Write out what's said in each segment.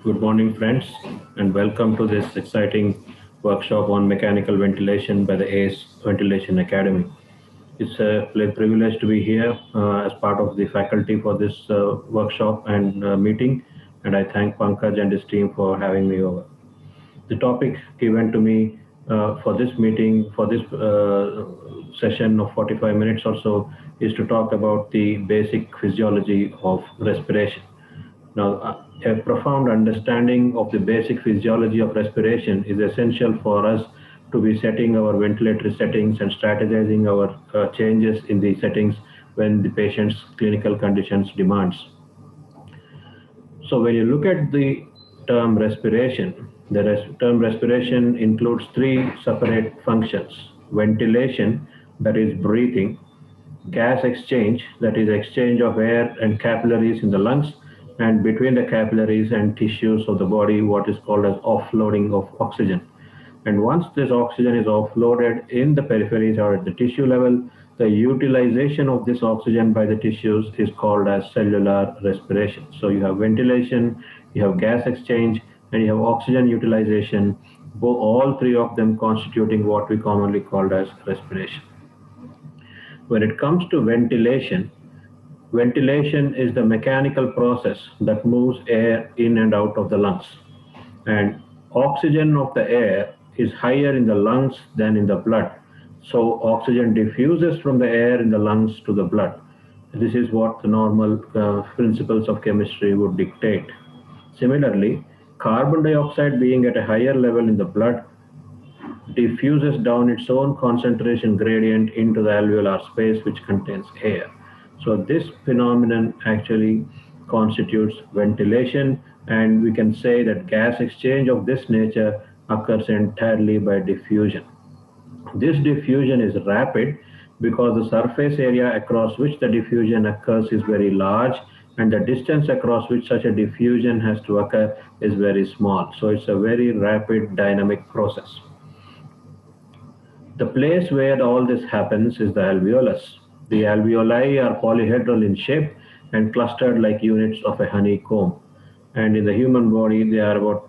Good morning, friends, and welcome to this exciting workshop on mechanical ventilation by the ACE Ventilation Academy. It's a privilege to be here as part of the faculty for this workshop and meeting, and I thank Pankaj and his team for having me over. The topic given to me for this meeting, for this session of 45 minutes or so, is to talk about the basic physiology of respiration. Now, a profound understanding of the basic physiology of respiration is essential for us to be setting our ventilatory settings and strategizing our changes in the settings when the patient's clinical conditions demands. So when you look at the term respiration, the term respiration includes three separate functions: ventilation, that is breathing; gas exchange, that is exchange of air and capillaries in the lungs and between the capillaries and tissues of the body, what is called as offloading of oxygen. And once this oxygen is offloaded in the peripheries or at the tissue level, the utilization of this oxygen by the tissues is called as cellular respiration. So you have ventilation, you have gas exchange, and you have oxygen utilization, all three of them constituting what we commonly call as respiration. When it comes to ventilation, ventilation is the mechanical process that moves air in and out of the lungs. And oxygen of the air is higher in the lungs than in the blood. So oxygen diffuses from the air in the lungs to the blood. This is what the normal principles of chemistry would dictate. Similarly, carbon dioxide being at a higher level in the blood diffuses down its own concentration gradient into the alveolar space which contains air. So this phenomenon actually constitutes ventilation, and we can say that gas exchange of this nature occurs entirely by diffusion. This diffusion is rapid because the surface area across which the diffusion occurs is very large, and the distance across which such a diffusion has to occur is very small. So it's a very rapid dynamic process. The place where all this happens is the alveolus. The alveoli are polyhedral in shape and clustered like units of a honeycomb. And in the human body, there are about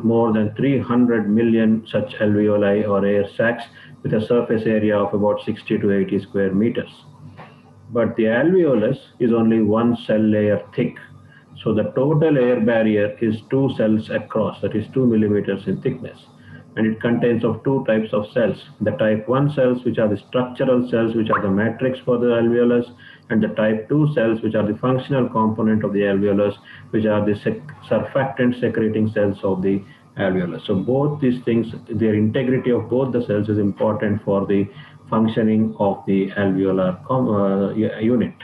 more than 300 million such alveoli or air sacs with a surface area of about 60 to 80 square meters. But the alveolus is only one cell layer thick. So the total air barrier is two cells across, that is 2 millimeters in thickness. And it contains of two types of cells: the type 1 cells, which are the structural cells, which are the matrix for the alveolus, and the type 2 cells, which are the functional component of the alveolus, which are the surfactant secreting cells of the alveolus. So both these things, their integrity of both the cells is important for the functioning of the alveolar unit.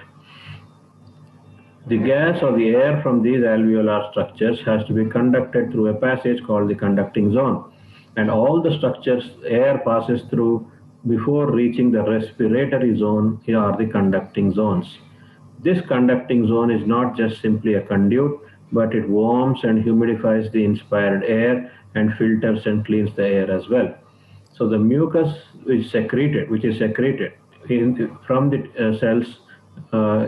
The gas or the air from these alveolar structures has to be conducted through a passage called the conducting zone. And all the structures air passes through before reaching the respiratory zone are the conducting zones. This conducting zone is not just simply a conduit, but it warms and humidifies the inspired air and filters and cleans the air as well. So the mucus which is secreted from the cells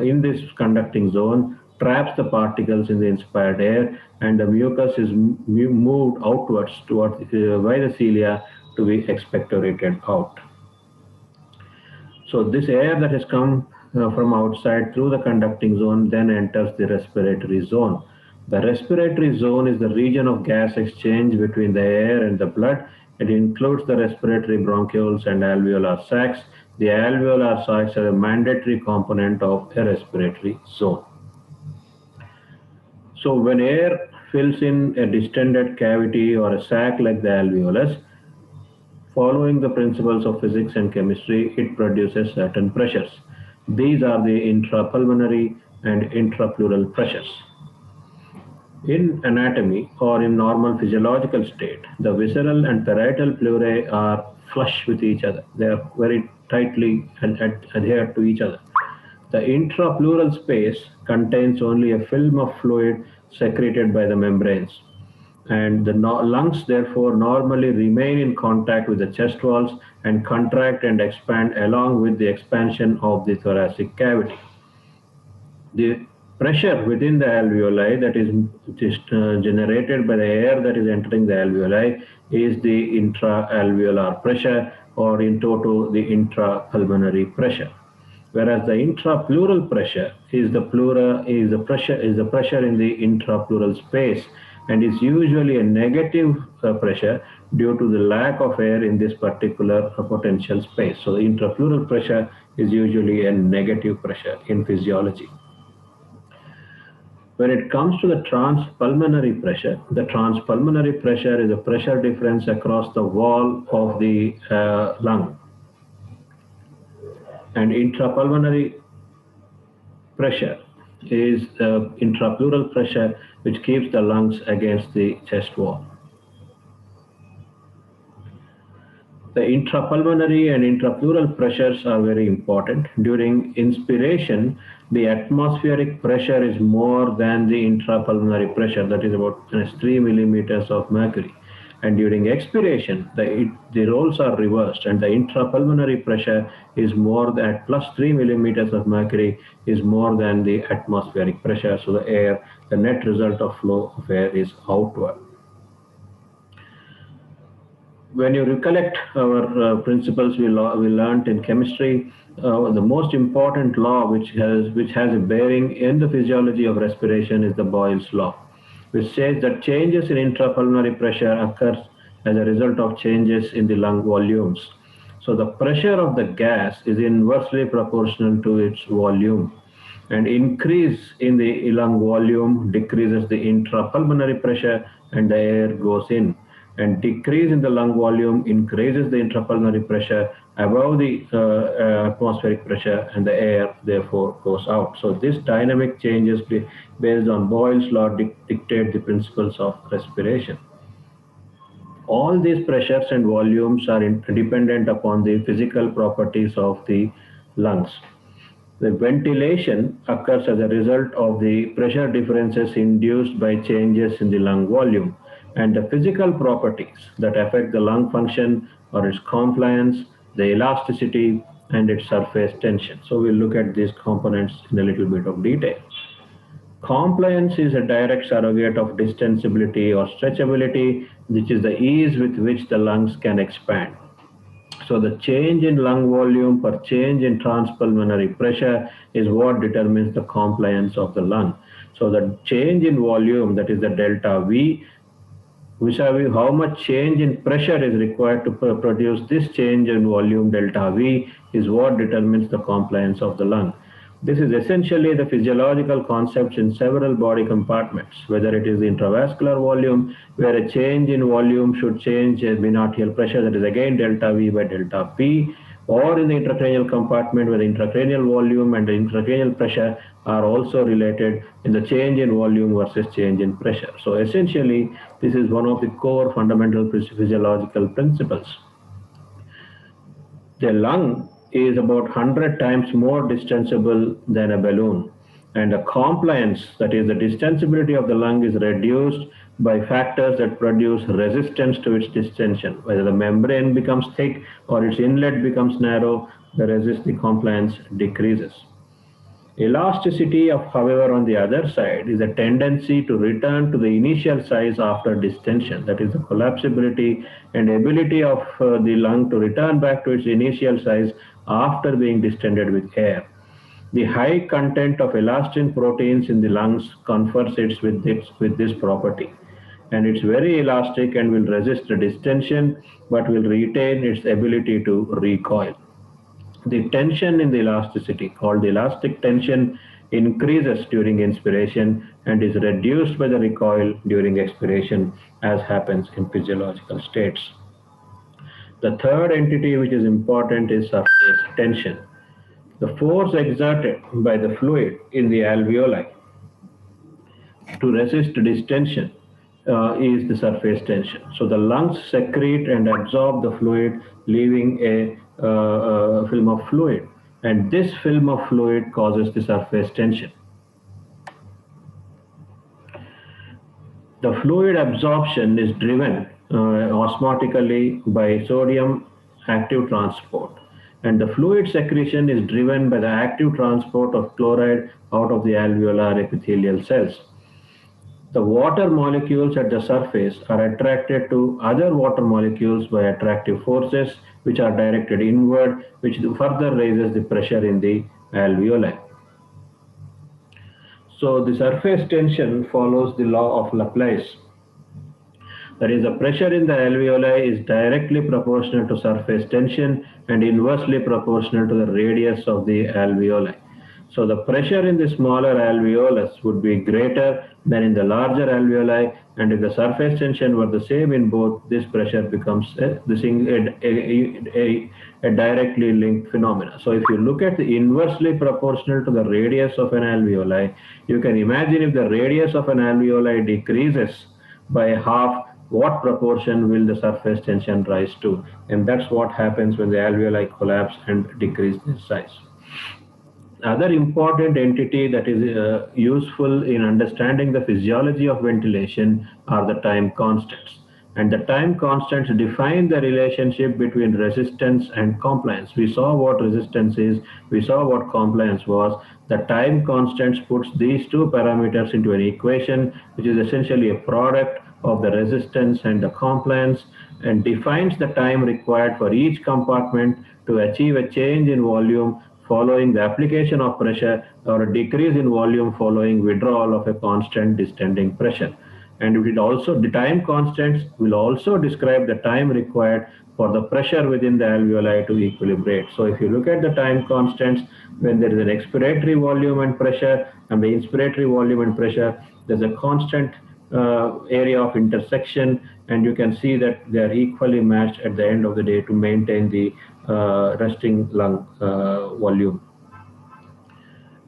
in this conducting zone, traps the particles in the inspired air, and the mucus is moved outwards towards by the cilia to be expectorated out. So this air that has come from outside through the conducting zone then enters the respiratory zone. The respiratory zone is the region of gas exchange between the air and the blood. It includes the respiratory bronchioles and alveolar sacs. The alveolar sacs are a mandatory component of a respiratory zone. So when air fills in a distended cavity or a sac like the alveolus, following the principles of physics and chemistry, it produces certain pressures. These are the intrapulmonary and intrapleural pressures. In anatomy or in normal physiological state, the visceral and parietal pleurae are flush with each other. They are very tightly adhered to each other. The intrapleural space contains only a film of fluid secreted by the membranes, and the lungs therefore normally remain in contact with the chest walls and contract and expand along with the expansion of the thoracic cavity. The pressure within the alveoli that is just generated by the air that is entering the alveoli is the intraalveolar pressure, or in toto the intrapulmonary pressure, whereas the intrapleural pressure is the pressure in the intrapleural space, and is usually a negative pressure due to the lack of air in this particular potential space. So the intrapleural pressure is usually a negative pressure in physiology. When it comes to the transpulmonary pressure, the transpulmonary pressure is a pressure difference across the wall of the lung, and intrapulmonary pressure is the intrapleural pressure which keeps the lungs against the chest wall. The intrapulmonary and intrapleural pressures are very important. During inspiration, the atmospheric pressure is more than the intrapulmonary pressure, that is about 3 millimeters of mercury. And during expiration, the roles are reversed, and the intrapulmonary pressure is more than at plus 3 millimeters of mercury is more than the atmospheric pressure. So the net result of flow of air is outward. When you recollect our principles we learned in chemistry, the most important law which has a bearing in the physiology of respiration is the Boyle's law, which says that changes in intrapulmonary pressure occurs as a result of changes in the lung volumes. So the pressure of the gas is inversely proportional to its volume, and increase in the lung volume decreases the intrapulmonary pressure and the air goes in, and decrease in the lung volume increases the intrapulmonary pressure above the atmospheric pressure, and the air therefore goes out. So this dynamic changes based on Boyle's law dictate the principles of respiration. All these pressures and volumes are dependent upon the physical properties of the lungs. The ventilation occurs as a result of the pressure differences induced by changes in the lung volume, and the physical properties that affect the lung function are its compliance, the elasticity, and its surface tension. So we'll look at these components in a little bit of detail. Compliance is a direct surrogate of distensibility or stretchability, which is the ease with which the lungs can expand. So the change in lung volume per change in transpulmonary pressure is what determines the compliance of the lung. So the change in volume, that is the delta V, vis-a-vis how much change in pressure is required to produce this change in volume delta V, is what determines the compliance of the lung. This is essentially the physiological concepts in several body compartments, whether it is the intravascular volume, where a change in volume should change a biartial pressure, that is again delta V by delta P, or in the intracranial compartment where the intracranial volume and the intracranial pressure are also related in the change in volume versus change in pressure. So essentially, this is one of the core fundamental physiological principles. The lung is about 100 times more distensible than a balloon, and the compliance, that is the distensibility of the lung, is reduced by factors that produce resistance to its distension. Whether the membrane becomes thick or its inlet becomes narrow, the compliance decreases. Elasticity, however, on the other side, is a tendency to return to the initial size after distension. That is the collapsibility and ability of the lung to return back to its initial size after being distended with air. The high content of elastin proteins in the lungs confers it with this property. And it's very elastic and will resist the distension, but will retain its ability to recoil. The tension in the elasticity, called the elastic tension, increases during inspiration and is reduced by the recoil during expiration, as happens in physiological states. The third entity which is important is surface tension. The force exerted by the fluid in the alveoli to resist distension is the surface tension. So the lungs secrete and absorb the fluid, leaving a film of fluid, and this film of fluid causes the surface tension. The fluid absorption is driven osmotically by sodium active transport, And the fluid secretion is driven by the active transport of chloride out of the alveolar epithelial cells. The water molecules at the surface are attracted to other water molecules by attractive forces which are directed inward, which further raises the pressure in the alveoli. So the surface tension follows the law of Laplace. That is, the pressure in the alveoli is directly proportional to surface tension and inversely proportional to the radius of the alveoli. So the pressure in the smaller alveolus would be greater than in the larger alveoli, and if the surface tension were the same in both, this pressure becomes a directly linked phenomena. So if you look at the inversely proportional to the radius of an alveoli, you can imagine if the radius of an alveoli decreases by half, what proportion will the surface tension rise to? And that's what happens when the alveoli collapse and decrease in size. Other important entity that is useful in understanding the physiology of ventilation are the time constants. And the time constants define the relationship between resistance and compliance. We saw what resistance is, we saw what compliance was. The time constants puts these two parameters into an equation, which is essentially a product of the resistance and the compliance, and defines the time required for each compartment to achieve a change in volume following the application of pressure or a decrease in volume following withdrawal of a constant descending pressure. And it also, the time constants will also describe the time required for the pressure within the alveoli to equilibrate. So if you look at the time constants, when there is an expiratory volume and pressure and the inspiratory volume and pressure, there's a constant area of intersection, and you can see that they are equally matched at the end of the day to maintain the resting lung volume.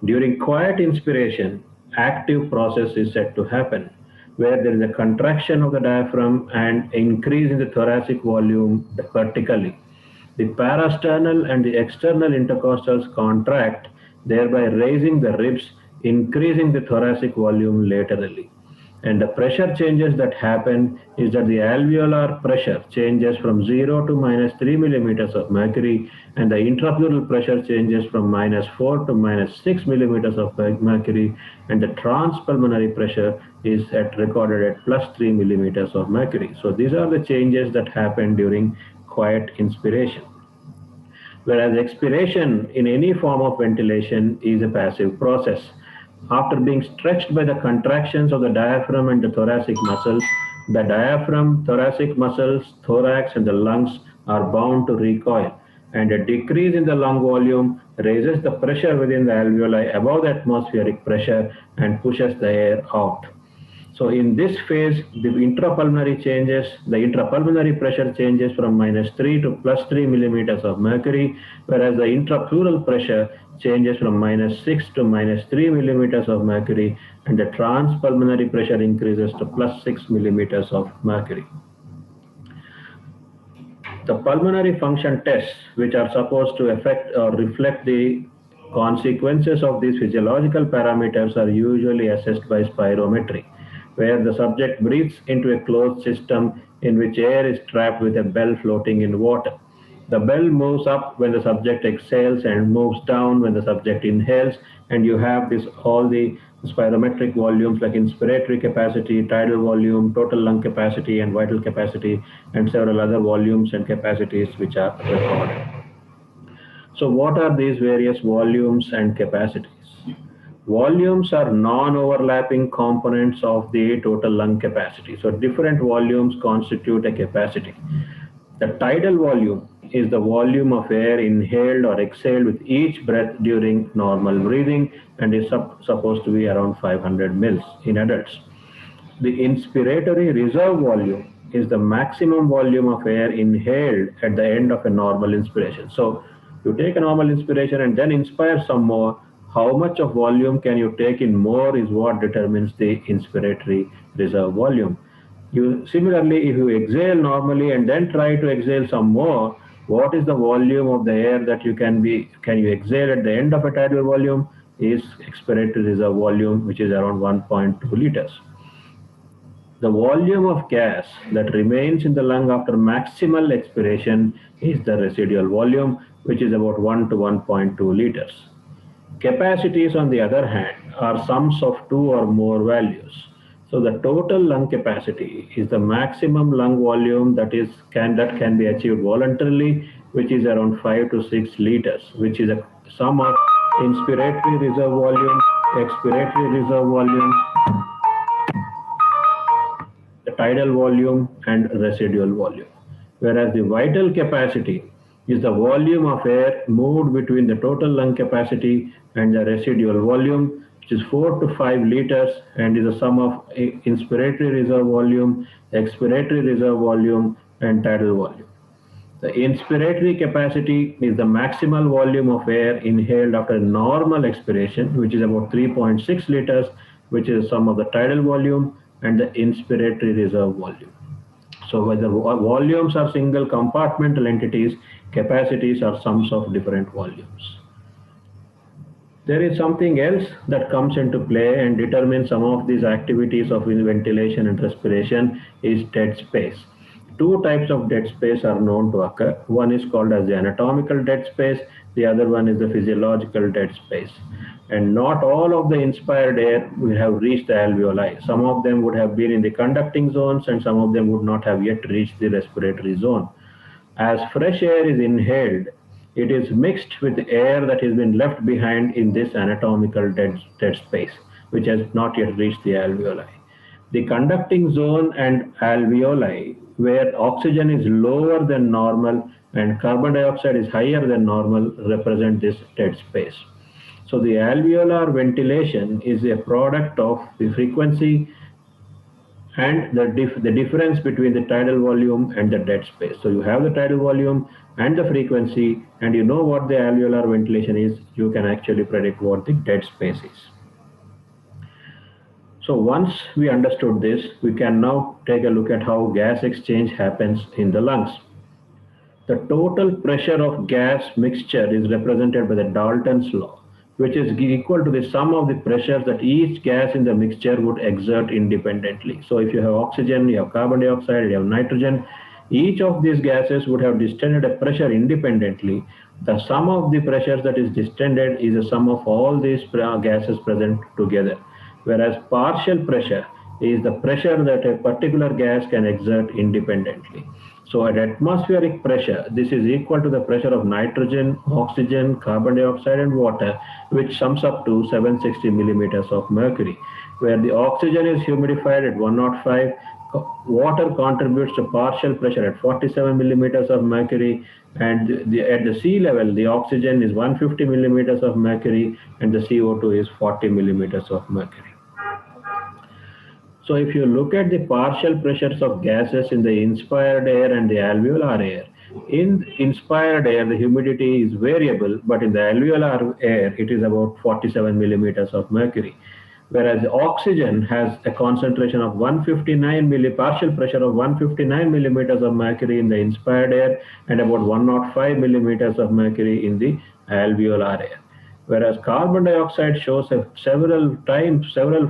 During quiet inspiration, active process is said to happen, where there is a contraction of the diaphragm and increase in the thoracic volume vertically. The parasternal and the external intercostals contract, thereby raising the ribs, increasing the thoracic volume laterally. And the pressure changes that happen is that the alveolar pressure changes from 0 to minus 3 millimeters of mercury, and the intrapleural pressure changes from minus 4 to minus 6 millimeters of mercury, and the transpulmonary pressure is recorded at plus 3 millimeters of mercury. So these are the changes that happen during quiet inspiration. Whereas expiration in any form of ventilation is a passive process. After being stretched by the contractions of the diaphragm and the thoracic muscles, the diaphragm, thoracic muscles, thorax, and the lungs are bound to recoil, and a decrease in the lung volume raises the pressure within the alveoli above the atmospheric pressure and pushes the air out. So in this phase, the intrapulmonary pressure changes from minus 3 to plus 3 millimeters of mercury, whereas the intrapleural pressure changes from minus 6 to minus 3 millimeters of mercury, and the transpulmonary pressure increases to plus 6 millimeters of mercury. The pulmonary function tests, which are supposed to affect or reflect the consequences of these physiological parameters, are usually assessed by spirometry, where the subject breathes into a closed system in which air is trapped with a bell floating in water. The bell moves up when the subject exhales and moves down when the subject inhales, and you have this all the spirometric volumes like inspiratory capacity, tidal volume, total lung capacity, and vital capacity, and several other volumes and capacities which are recorded. So what are these various volumes and capacities? Volumes are non-overlapping components of the total lung capacity. So different volumes constitute a capacity. The tidal volume is the volume of air inhaled or exhaled with each breath during normal breathing, and is supposed to be around 500 mils in adults. The inspiratory reserve volume is the maximum volume of air inhaled at the end of a normal inspiration. So you take a normal inspiration and then inspire some more. How much of volume can you take in more is what determines the inspiratory reserve volume. You similarly, if you exhale normally and then try to exhale some more, what is the volume of the air that can you exhale at the end of a tidal volume is expiratory reserve volume, which is around 1.2 liters. The volume of gas that remains in the lung after maximal expiration is the residual volume, which is about 1 to 1.2 liters. Capacities, on the other hand, are sums of two or more values. So the total lung capacity is the maximum lung volume that can be achieved voluntarily, which is around 5 to 6 liters, which is a sum of inspiratory reserve volume, expiratory reserve volume, the tidal volume and residual volume. Whereas the vital capacity is the volume of air moved between the total lung capacity and the residual volume, which is 4 to 5 liters and is a sum of inspiratory reserve volume, expiratory reserve volume, and tidal volume. The inspiratory capacity is the maximal volume of air inhaled after normal expiration, which is about 3.6 liters, which is the sum of the tidal volume and the inspiratory reserve volume. So whether volumes are single compartmental entities, capacities are sums of different volumes. There is something else that comes into play and determines some of these activities of ventilation and respiration is dead space. Two types of dead space are known to occur. One is called as the anatomical dead space, the other one is the physiological dead space. And not all of the inspired air will have reached the alveoli. Some of them would have been in the conducting zones and some of them would not have yet reached the respiratory zone. As fresh air is inhaled, it is mixed with air that has been left behind in this anatomical dead space, which has not yet reached the alveoli. The conducting zone and alveoli, where oxygen is lower than normal and carbon dioxide is higher than normal, represent this dead space. So the alveolar ventilation is a product of the frequency and the difference between the tidal volume and the dead space. So you have the tidal volume and the frequency, and you know what the alveolar ventilation is, you can actually predict what the dead space is. So once we understood this, we can now take a look at how gas exchange happens in the lungs. The total pressure of gas mixture is represented by the Dalton's law, which is equal to the sum of the pressures that each gas in the mixture would exert independently. So if you have oxygen, you have carbon dioxide, you have nitrogen, each of these gases would have distended a pressure independently. The sum of the pressures that is distended is the sum of all these gases present together. Whereas partial pressure is the pressure that a particular gas can exert independently. So at atmospheric pressure, this is equal to the pressure of nitrogen, oxygen, carbon dioxide, and water, which sums up to 760 millimeters of mercury. Where the oxygen is humidified at 105, water contributes to partial pressure at 47 millimeters of mercury, and at the sea level, the oxygen is 150 millimeters of mercury, and the CO2 is 40 millimeters of mercury. So if you look at the partial pressures of gases in the inspired air and the alveolar air, in inspired air the humidity is variable, but in the alveolar air it is about 47 millimeters of mercury. Whereas oxygen has a concentration of 159 partial pressure of 159 millimeters of mercury in the inspired air and about 105 millimeters of mercury in the alveolar air. Whereas carbon dioxide shows a several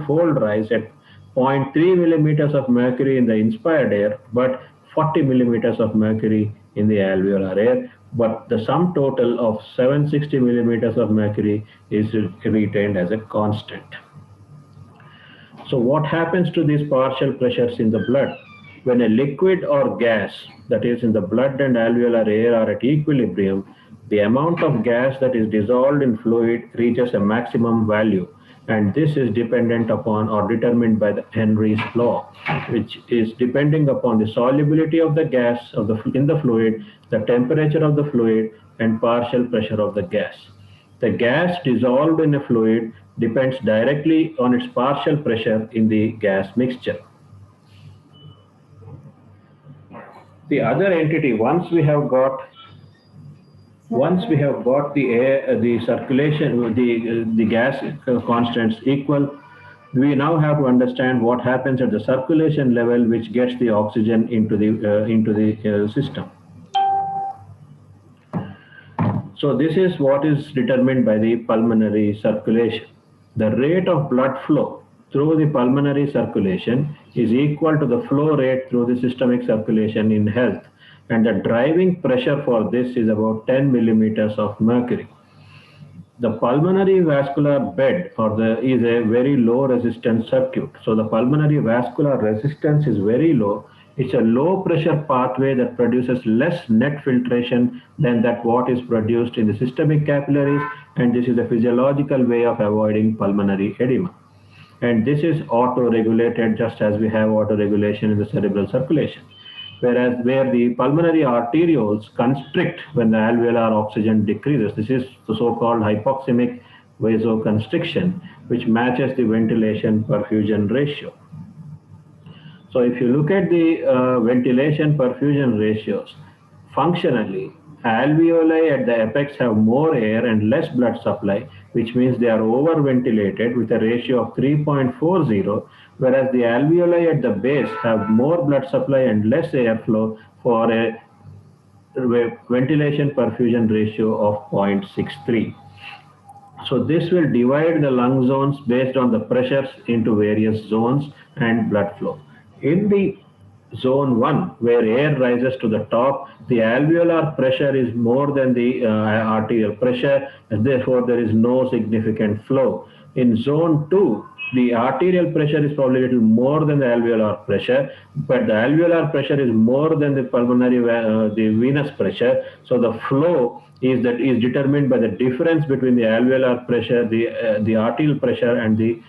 fold rise at 0.3 millimeters of mercury in the inspired air, but 40 millimeters of mercury in the alveolar air. But the sum total of 760 millimeters of mercury is retained as a constant. So what happens to these partial pressures in the blood? When a liquid or gas, that is in the blood and alveolar air, are at equilibrium, the amount of gas that is dissolved in fluid reaches a maximum value, and this is dependent upon or determined by the Henry's law, which is depending upon the solubility of the gas in the fluid, the temperature of the fluid, and partial pressure of the gas. The gas dissolved in a fluid depends directly on its partial pressure in the gas mixture. The other entity, once we have got the air, the circulation, the gas constants equal, we now have to understand what happens at the circulation level, which gets the oxygen into the system. So this is what is determined by the pulmonary circulation. The rate of blood flow through the pulmonary circulation is equal to the flow rate through the systemic circulation in health. and the driving pressure for this is about 10 millimeters of mercury. The pulmonary vascular bed is a very low resistance circuit. So the pulmonary vascular resistance is very low. It's a low pressure pathway that produces less net filtration than that what is produced in the systemic capillaries, and this is a physiological way of avoiding pulmonary edema. And this is auto-regulated just as we have auto-regulation in the cerebral circulation. Whereas where the pulmonary arterioles constrict when the alveolar oxygen decreases, this is the so-called hypoxemic vasoconstriction, which matches the ventilation perfusion ratio. So if you look at the ventilation perfusion ratios, functionally, alveoli at the apex have more air and less blood supply, which means they are overventilated with a ratio of 3.40, whereas the alveoli at the base have more blood supply and less airflow for a ventilation perfusion ratio of 0.63. So this will divide the lung zones based on the pressures into various zones and blood flow. In the zone 1, where air rises to the top, the alveolar pressure is more than the arterial pressure, and therefore there is no significant flow. In zone 2, the arterial pressure is probably a little more than the alveolar pressure, but the alveolar pressure is more than the the venous pressure. So the flow is determined by the difference between the alveolar pressure, the arterial pressure, and the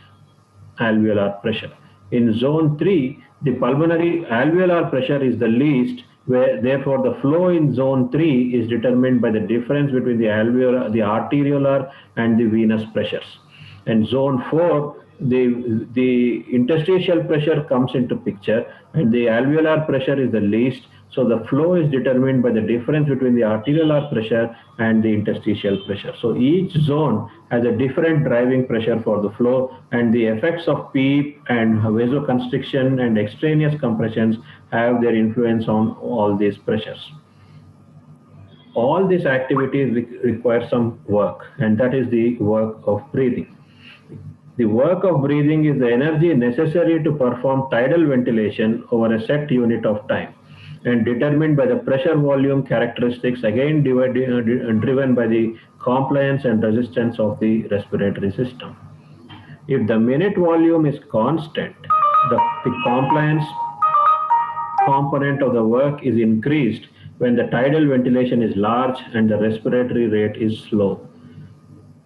alveolar pressure. In zone 3, the pulmonary alveolar pressure is the least, where therefore the flow in zone 3 is determined by the difference between the arteriolar and the venous pressures. And zone 4, the interstitial pressure comes into picture, and the alveolar pressure is the least. So the flow is determined by the difference between the arteriolar pressure and the interstitial pressure. So each zone has a different driving pressure for the flow, and the effects of PEEP and vasoconstriction and extraneous compressions have their influence on all these pressures. All these activities require some work, and that is the work of breathing. The work of breathing is the energy necessary to perform tidal ventilation over a set unit of time, and determined by the pressure volume characteristics, again driven by the compliance and resistance of the respiratory system. If the minute volume is constant, the compliance component of the work is increased when the tidal ventilation is large and the respiratory rate is slow.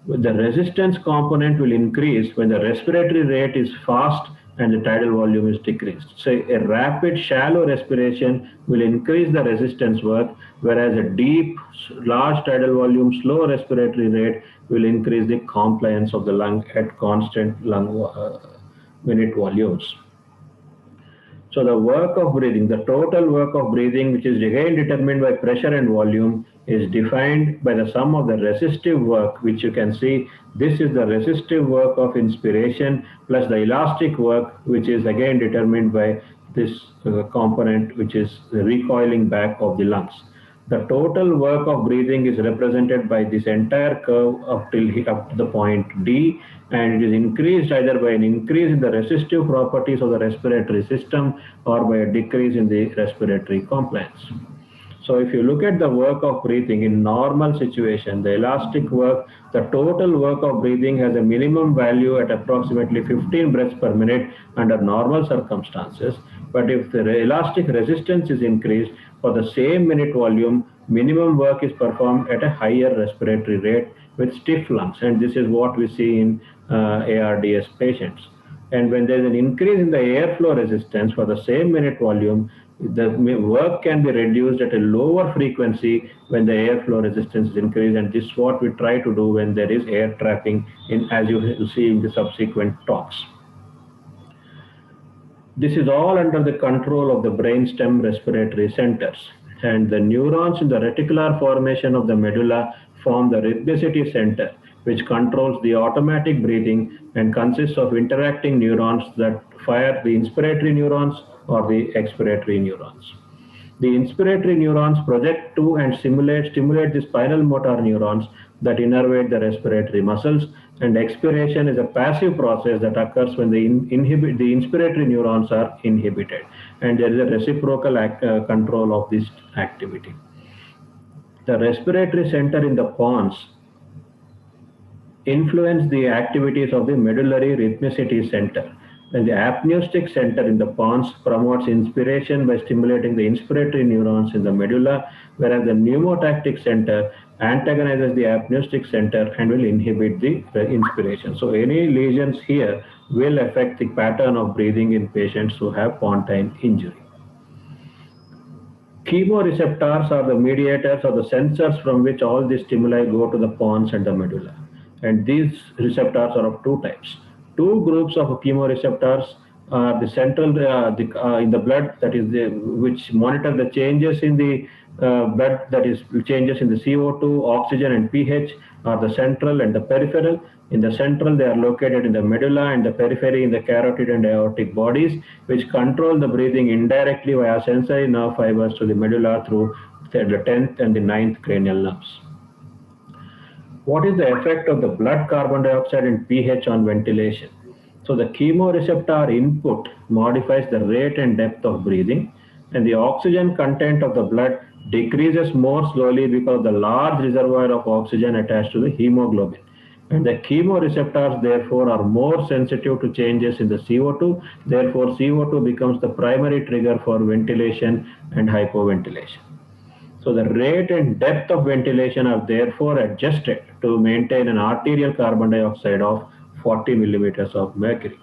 The resistance component will increase when the respiratory rate is fast and the tidal volume is decreased. So a rapid shallow respiration will increase the resistance work, whereas a deep, large tidal volume, slow respiratory rate will increase the compliance of the lung at constant lung minute volumes. So the work of breathing, the total work of breathing, which is again determined by pressure and volume, is defined by the sum of the resistive work, which you can see. This is the resistive work of inspiration plus the elastic work, which is again determined by this component, which is the recoiling back of the lungs. The total work of breathing is represented by this entire curve up to the point D, and it is increased either by an increase in the resistive properties of the respiratory system or by a decrease in the respiratory compliance. So if you look at the work of breathing in normal situation, the elastic work, the total work of breathing has a minimum value at approximately 15 breaths per minute under normal circumstances. But if the elastic resistance is increased for the same minute volume, minimum work is performed at a higher respiratory rate with stiff lungs. And this is what we see in ARDS patients. And when there is an increase in the airflow resistance for the same minute volume, the work can be reduced at a lower frequency when the airflow resistance is increased, and this is what we try to do when there is air trapping, in as you will see in the subsequent talks. This is all under the control of the brainstem respiratory centers, and the neurons in the reticular formation of the medulla form the rhythmicity center, which controls the automatic breathing and consists of interacting neurons that fire the inspiratory neurons or the expiratory neurons. The inspiratory neurons project to and stimulate the spinal motor neurons that innervate the respiratory muscles, And expiration is a passive process that occurs when the inspiratory neurons are inhibited, and there is a reciprocal control of this activity. The respiratory center in the pons influence the activities of the medullary rhythmicity center. And the apneustic center in the pons promotes inspiration by stimulating the inspiratory neurons in the medulla, whereas the pneumotactic center antagonizes the apneustic center and will inhibit the inspiration. So any lesions here will affect the pattern of breathing in patients who have pontine injury. Chemoreceptors are the mediators or the sensors from which all the stimuli go to the pons and the medulla. And these receptors are of two types. Two groups of chemoreceptors are the central in the blood, that is which monitor the changes in the blood, that is changes in the CO2, oxygen, and pH, are the central and the peripheral. In the central, they are located in the medulla, and the periphery in the carotid and aortic bodies, which control the breathing indirectly via sensory nerve fibers to the medulla through the 10th and the 9th cranial nerves. What is the effect of the blood carbon dioxide and pH on ventilation? So the chemoreceptor input modifies the rate and depth of breathing, and the oxygen content of the blood decreases more slowly because of the large reservoir of oxygen attached to the hemoglobin. And the chemoreceptors therefore are more sensitive to changes in the CO2. Therefore, CO2 becomes the primary trigger for ventilation and hypoventilation. So the rate and depth of ventilation are therefore adjusted to maintain an arterial carbon dioxide of 40 millimeters of mercury.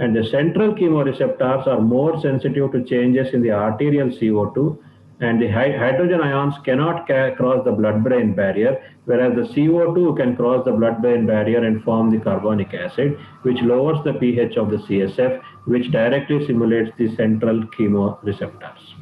And the central chemoreceptors are more sensitive to changes in the arterial CO2, and the hydrogen ions cannot cross the blood-brain barrier, whereas the CO2 can cross the blood-brain barrier and form the carbonic acid, which lowers the pH of the CSF, which directly stimulates the central chemoreceptors.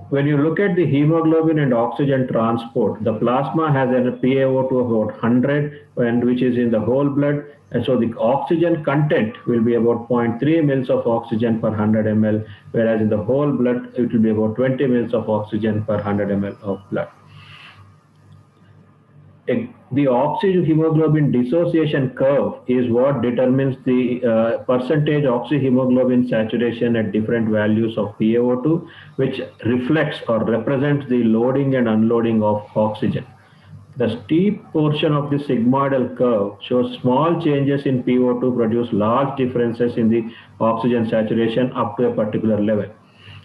When you look at the hemoglobin and oxygen transport, the plasma has a PaO2 of about 100, and which is in the whole blood. And so the oxygen content will be about zero point 0.3 mils of oxygen per 100 ml, whereas in the whole blood it will be about 20 mils of oxygen per 100 ml of blood. The oxygen hemoglobin dissociation curve is what determines the percentage oxyhemoglobin saturation at different values of PaO2, which reflects or represents the loading and unloading of oxygen. The steep portion of the sigmoidal curve shows small changes in PO2 produce large differences in the oxygen saturation up to a particular level.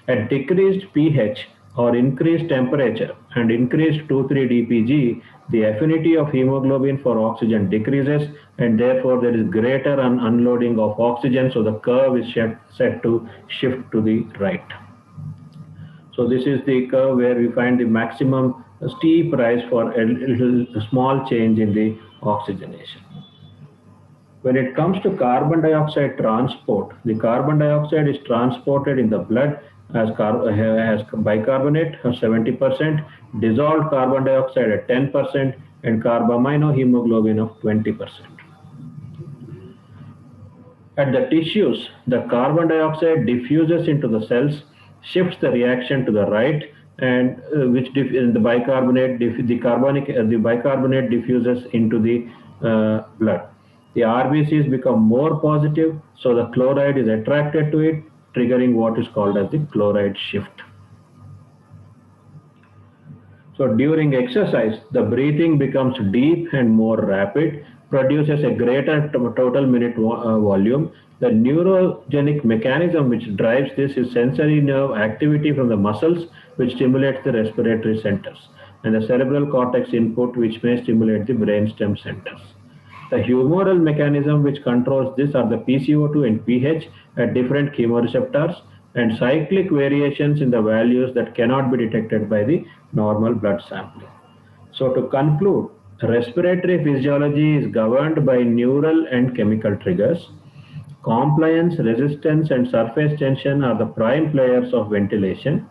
At decreased pH or increased temperature and increased 2,3-DPG, the affinity of hemoglobin for oxygen decreases, and therefore there is greater unloading of oxygen, so the curve is set to shift to the right. So this is the curve where we find the maximum steep rise for a small change in the oxygenation. When it comes to carbon dioxide transport, the carbon dioxide is transported in the blood as bicarbonate of 70%, dissolved carbon dioxide at 10%, and carbaminohemoglobin of 20%. At the tissues, the carbon dioxide diffuses into the cells, shifts the reaction to the right, and the bicarbonate diffuses into the blood. The RBCs become more positive, so the chloride is attracted to it, triggering what is called as the chloride shift. So during exercise, the breathing becomes deep and more rapid, produces a greater total minute volume. The neurogenic mechanism which drives this is sensory nerve activity from the muscles, which stimulates the respiratory centers, and the cerebral cortex input, which may stimulate the brainstem centers. The humoral mechanism which controls this are the PCO2 and pH at different chemoreceptors, and cyclic variations in the values that cannot be detected by the normal blood sampling. So to conclude, respiratory physiology is governed by neural and chemical triggers. Compliance, resistance, and surface tension are the prime players of ventilation.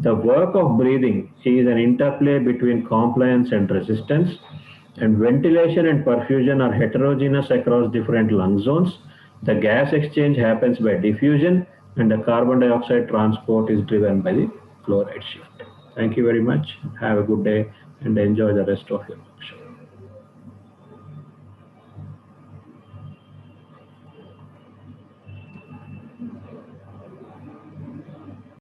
The work of breathing is an interplay between compliance and resistance, and ventilation and perfusion are heterogeneous across different lung zones. The gas exchange happens by diffusion, and the carbon dioxide transport is driven by the chloride shift. Thank you very much. Have a good day and enjoy the rest of your workshop.